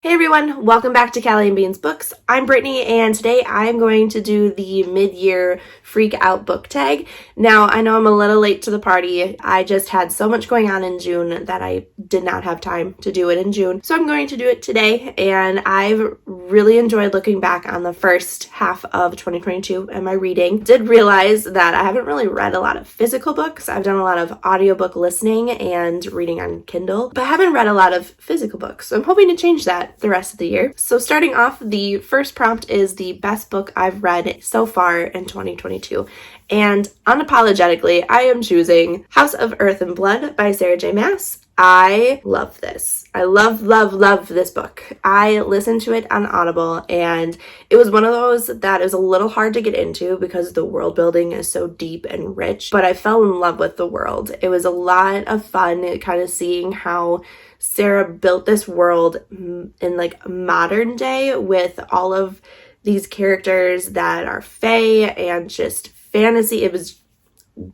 Hey everyone, welcome back to Callie and Beans Books. I'm Brittany and today I'm going to do the mid-year freak out book tag. Now I know I'm a little late to the party. I just had so much going on in June that I did not have time to do it in June. So I'm going to do it today, and I've really enjoyed looking back on the first half of 2022 and my reading. Did realize that I haven't really read a lot of physical books. I've done a lot of audiobook listening and reading on Kindle, but I haven't read a lot of physical books. So I'm hoping to change that the rest of the year. So starting off, the first prompt is the best book I've read so far in 2022. And unapologetically, I am choosing House of Earth and Blood by Sarah J. Maas. I love this. I love this book. I listened to it on Audible, and it was one of those that is a little hard to get into because the world building is so deep and rich, but I fell in love with the world. It was a lot of fun kind of seeing how Sarah built this world in like modern day with all of these characters that are fae and just fantasy. It was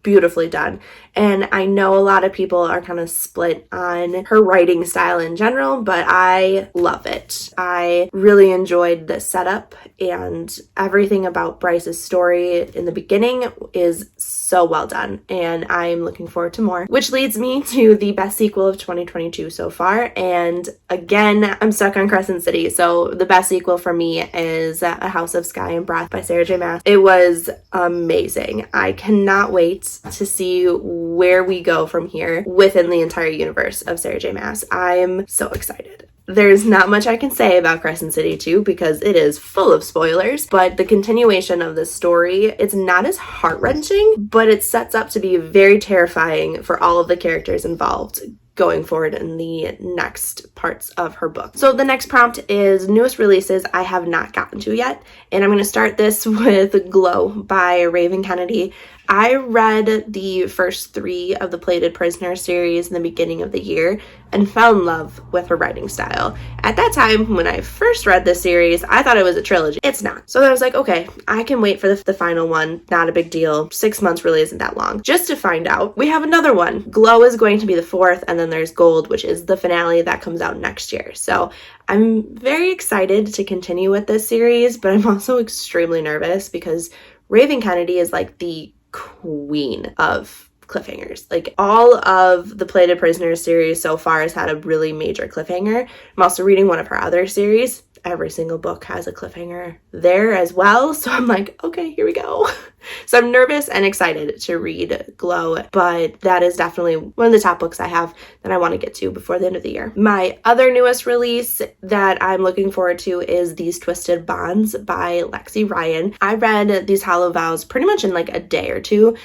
beautifully done. And I know a lot of people are kind of split on her writing style in general, but I love it. I really enjoyed the setup, and everything about Bryce's story in the beginning is so well done, and I'm looking forward to more, which leads me to the best sequel of 2022 so far. And again, I'm stuck on Crescent City, so the best sequel for me is A House of Sky and Breath by Sarah J. Maas. It was amazing. I cannot wait to see where we go from here within the entire universe of Sarah J. Maas. I'm so excited. There's not much I can say about Crescent City 2 because it is full of spoilers, but the continuation of the story, it's not as heart-wrenching, but it sets up to be very terrifying for all of the characters involved going forward in the next parts of her book. So the next prompt is newest releases I have not gotten to yet, and I'm going to start this with Glow by Raven Kennedy. I read the first 3 of the Plated Prisoner series in the beginning of the year and fell in love with her writing style. At that time, when I first read this series, I thought it was a trilogy. It's not. So I was like, okay, I can wait for the final one. Not a big deal. 6 months really isn't that long. Just to find out, we have another one. Glow is going to be the 4th, and then there's Gold, which is the finale that comes out next year. So I'm very excited to continue with this series, but I'm also extremely nervous because Raven Kennedy is like the queen of cliffhangers. Like, all of the Plated Prisoners series so far has had a really major cliffhanger. I'm also reading one of her other series. Every single book has a cliffhanger there as well. So I'm like, okay, here we go. So I'm nervous and excited to read Glow, but that is definitely one of the top books I have that I want to get to before the end of the year. My other newest release that I'm looking forward to is These Twisted Bonds by Lexi Ryan. I read These Hollow Vows pretty much in like a day or two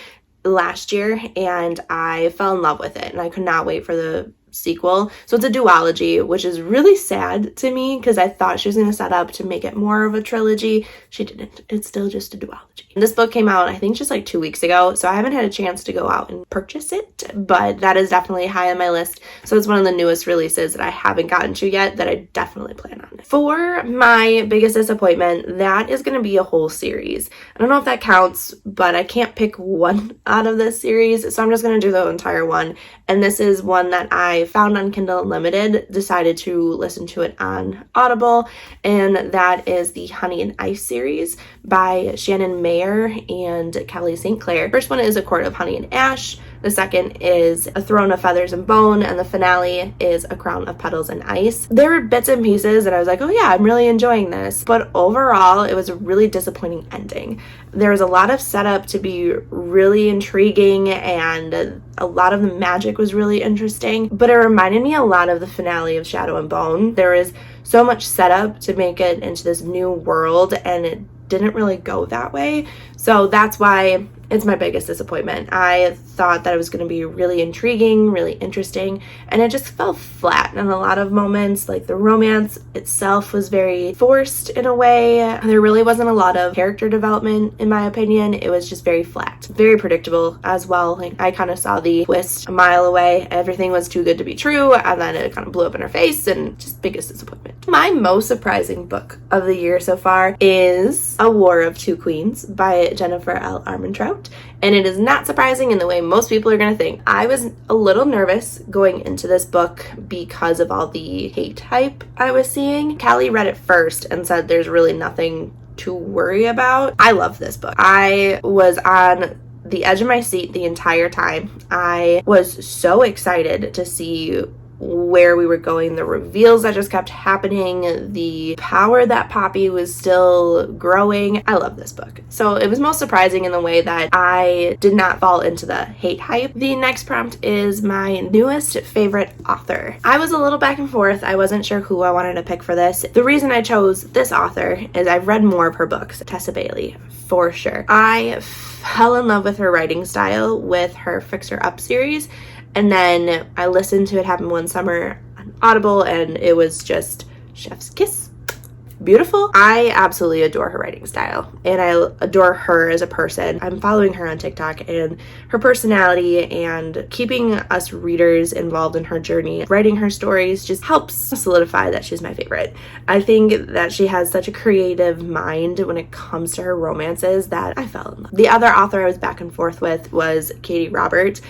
last year, and I fell in love with it, and I could not wait for the sequel. So it's a duology, which is really sad to me because I thought she was going to set up to make it more of a trilogy. She didn't. It's still just a duology. This book came out, I think, just like 2 weeks ago, so I haven't had a chance to go out and purchase it, but that is definitely high on my list. So it's one of the newest releases that I haven't gotten to yet that I definitely plan on. For my biggest disappointment, that is going to be a whole series. I don't know if that counts, but I can't pick one out of this series, so I'm just going to do the entire one. And this is one that I found on Kindle Unlimited, decided to listen to it on Audible, and that is the Honey and Ice series by Shannon Mayer and Kelly St. Clair. First one is A Court of Honey and Ash. The second is A Throne of Feathers and Bone, and the finale is A Crown of Petals and Ice. There were bits and pieces and I was like, oh yeah, I'm really enjoying this. But overall, it was a really disappointing ending. There was a lot of setup to be really intriguing, and a lot of the magic was really interesting, but it reminded me a lot of the finale of Shadow and Bone. There is so much setup to make it into this new world, and it didn't really go that way. So that's why it's my biggest disappointment. I thought that it was going to be really intriguing, really interesting, and it just fell flat in a lot of moments. Like, the romance itself was very forced in a way. There really wasn't a lot of character development, in my opinion. It was just very flat, very predictable as well. Like, I kind of saw the twist a mile away. Everything was too good to be true, and then it kind of blew up in her face, and just biggest disappointment. My most surprising book of the year so far is A War of Two Queens by Jennifer L. Armentrout. prompt, and it is not surprising in the way most people are going to think. I was a little nervous going into this book because of all the hate hype I was seeing. Callie read it first and said there's really nothing to worry about. I love this book. I was on the edge of my seat the entire time. I was so excited to see where we were going, the reveals that just kept happening, the power that Poppy was still growing. I love this book. So it was most surprising in the way that I did not fall into the hate hype. The next prompt is my newest favorite author. I was a little back and forth. I wasn't sure who I wanted to pick for this. The reason I chose this author is I've read more of her books, Tessa Bailey, for sure. I fell in love with her writing style with her Fixer Up series. And then I listened to It Happened One Summer on Audible, and it was just chef's kiss. Beautiful. I absolutely adore her writing style, and I adore her as a person. I'm following her on TikTok, and her personality and keeping us readers involved in her journey, writing her stories just helps solidify that she's my favorite. I think that she has such a creative mind when it comes to her romances that I fell in love. The other author I was back and forth with was Katie Roberts.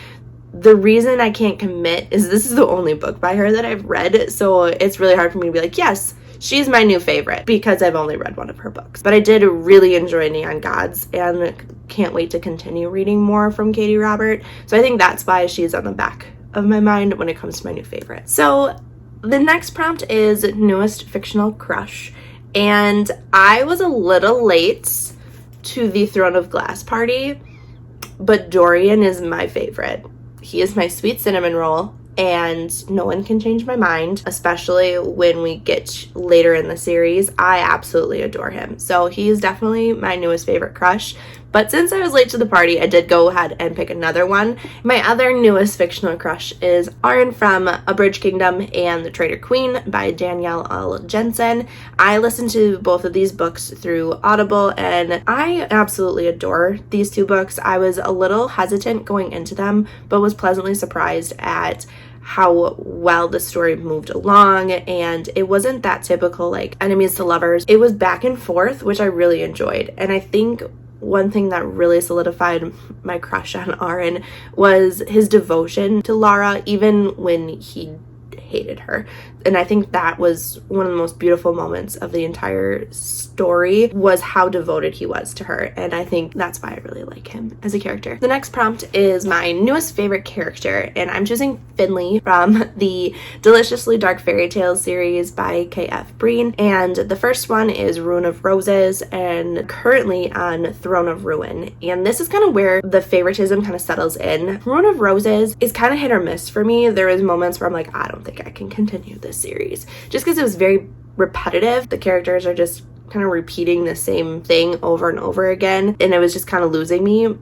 The reason I can't commit is this is the only book by her that I've read, so it's really hard for me to be like, yes, she's my new favorite, because I've only read one of her books. But I did really enjoy Neon Gods and can't wait to continue reading more from Katie Robert. So I think that's why she's on the back of my mind when it comes to my new favorite. So the next prompt is newest fictional crush. And I was a little late to the Throne of Glass party, but Dorian is my favorite. He is my sweet cinnamon roll, and no one can change my mind, especially when we get later in the series. I absolutely adore him. So he is definitely my newest favorite crush. But since I was late to the party, I did go ahead and pick another one. My other newest fictional crush is Arryn from A Bridge Kingdom and The Traitor Queen by Danielle L. Jensen. I listened to both of these books through Audible, and I absolutely adore these two books. I was a little hesitant going into them, but was pleasantly surprised at how well the story moved along, and it wasn't that typical like enemies to lovers. It was back and forth, which I really enjoyed. And I think one thing that really solidified my crush on Arryn was his devotion to Lara, even when he hated her. And I think that was one of the most beautiful moments of the entire story, was how devoted he was to her. And I think that's why I really like him as a character. The next prompt is my newest favorite character, and I'm choosing Finley from the Deliciously Dark Fairy Tales series by K.F. Breen. And the first one is Ruin of Roses, and currently on Throne of Ruin. And this is kind of where the favoritism kind of settles in. Ruin of Roses is kind of hit or miss for me. There was moments where I'm like, I don't think I can continue this series, just because it was very repetitive. The characters are just kind of repeating the same thing over and over again, and it was just kind of losing me.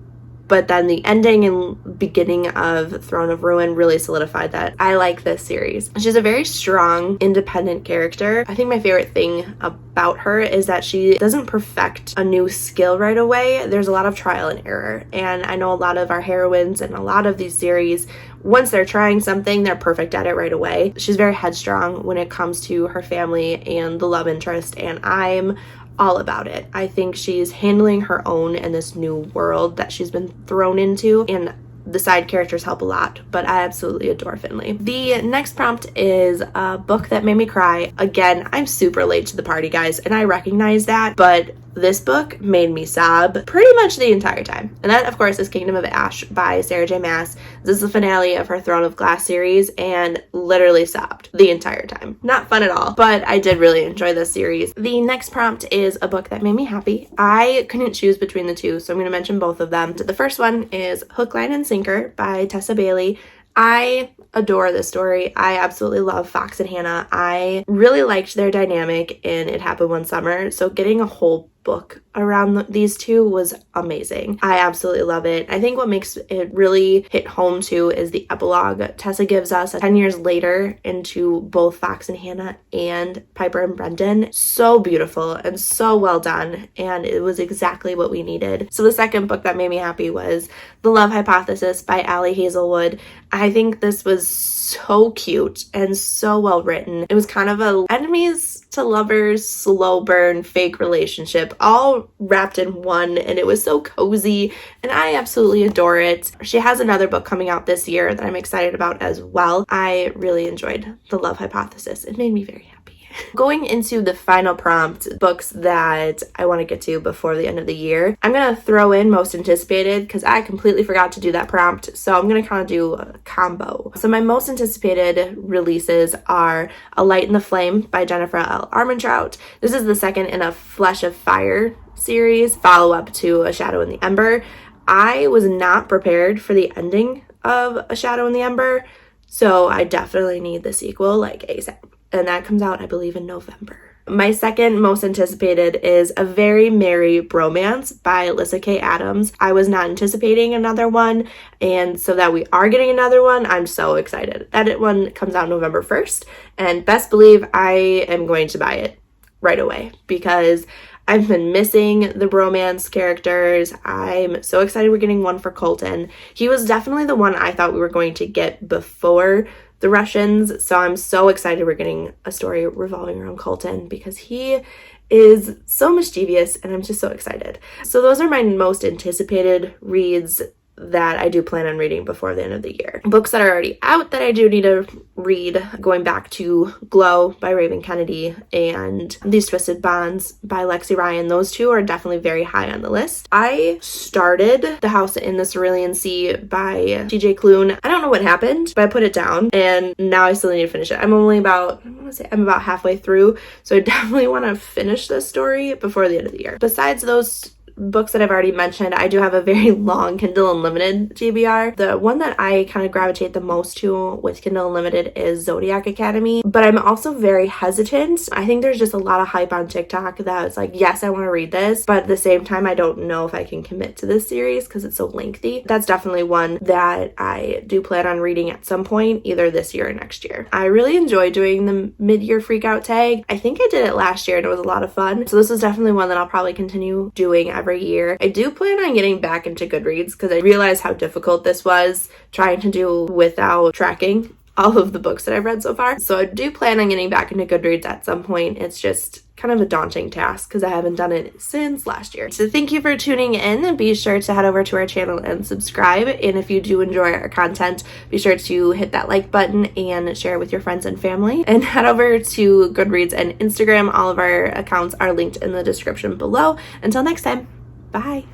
But then the ending and beginning of Throne of Ruin really solidified that I like this series. She's a very strong, independent character. I think my favorite thing about her is that she doesn't perfect a new skill right away. There's a lot of trial and error. And I know a lot of our heroines and a lot of these series, once they're trying something, they're perfect at it right away. She's very headstrong when it comes to her family and the love interest, and I'm all about it. I think she's handling her own in this new world that she's been thrown into, and the side characters help a lot, but I absolutely adore Finley. The next prompt is a book that made me cry. Again, I'm super late to the party, guys, and I recognize that, but this book made me sob pretty much the entire time. And that, of course, is Kingdom of Ash by Sarah J. Maas. This is the finale of her Throne of Glass series, and literally sobbed the entire time. Not fun at all, but I did really enjoy this series. The next prompt is a book that made me happy. I couldn't choose between the two, so I'm going to mention both of them. The first one is Hook, Line, and Sinker by Tessa Bailey. I adore this story. I absolutely love Fox and Hannah. I really liked their dynamic in It Happened One Summer, so getting a whole book around these two was amazing. I absolutely love it. I think what makes it really hit home too is the epilogue Tessa gives us 10 years later into both Fox and Hannah and Piper and Brendan. So beautiful and so well done, and it was exactly what we needed. So the second book that made me happy was The Love Hypothesis by Allie Hazelwood. I think this was so cute and so well written. It was kind of a enemies to lovers, slow burn, fake relationship, all wrapped in one, and it was so cozy, and I absolutely adore it. She has another book coming out this year that I'm excited about as well. I really enjoyed The Love Hypothesis. It made me very happy. Going into the final prompt, books that I want to get to before the end of the year, I'm going to throw in most anticipated because I completely forgot to do that prompt. So I'm going to kind of do a combo. So my most anticipated releases are A Light in the Flame by Jennifer L. Armentrout. This is the second in a Flesh of Fire series, follow-up to A Shadow in the Ember. I was not prepared for the ending of A Shadow in the Ember, so I definitely need the sequel like ASAP. And that comes out, I believe, in November. My second most anticipated is A Very Merry Bromance by Alyssa K. Adams. I was not anticipating another one, and so that we are getting another one, I'm so excited. That one comes out November 1st, and best believe I am going to buy it right away because I've been missing the bromance characters. I'm so excited we're getting one for Colton. He was definitely the one I thought we were going to get before the Russians, so I'm so excited we're getting a story revolving around Colton because he is so mischievous and I'm just so excited. So those are my most anticipated reads that I do plan on reading before the end of the year. Books that are already out that I do need to read, going back to Glow by Raven Kennedy and These Twisted Bonds by Lexi Ryan. Those two are definitely very high on the list. I started The House in the Cerulean Sea by TJ Klune. I don't know what happened, but I put it down and now I still need to finish it. I'm about halfway through, so I definitely want to finish this story before the end of the year. Besides those books that I've already mentioned, I do have a very long Kindle Unlimited TBR. The one that I kind of gravitate the most to with Kindle Unlimited is Zodiac Academy, but I'm also very hesitant. I think there's just a lot of hype on TikTok that it's like, yes, I want to read this, but at the same time, I don't know if I can commit to this series because it's so lengthy. That's definitely one that I do plan on reading at some point, either this year or next year. I really enjoy doing the mid-year freakout tag. I think I did it last year and it was a lot of fun. So this is definitely one that I'll probably continue doing every year. I do plan on getting back into Goodreads because I realized how difficult this was trying to do without tracking all of the books that I've read so far. So I do plan on getting back into Goodreads at some point. It's just kind of a daunting task because I haven't done it since last year. So thank you for tuning in, and be sure to head over to our channel and subscribe. And if you do enjoy our content, be sure to hit that like button and share it with your friends and family. And head over to Goodreads and Instagram. All of our accounts are linked in the description below. Until next time, bye.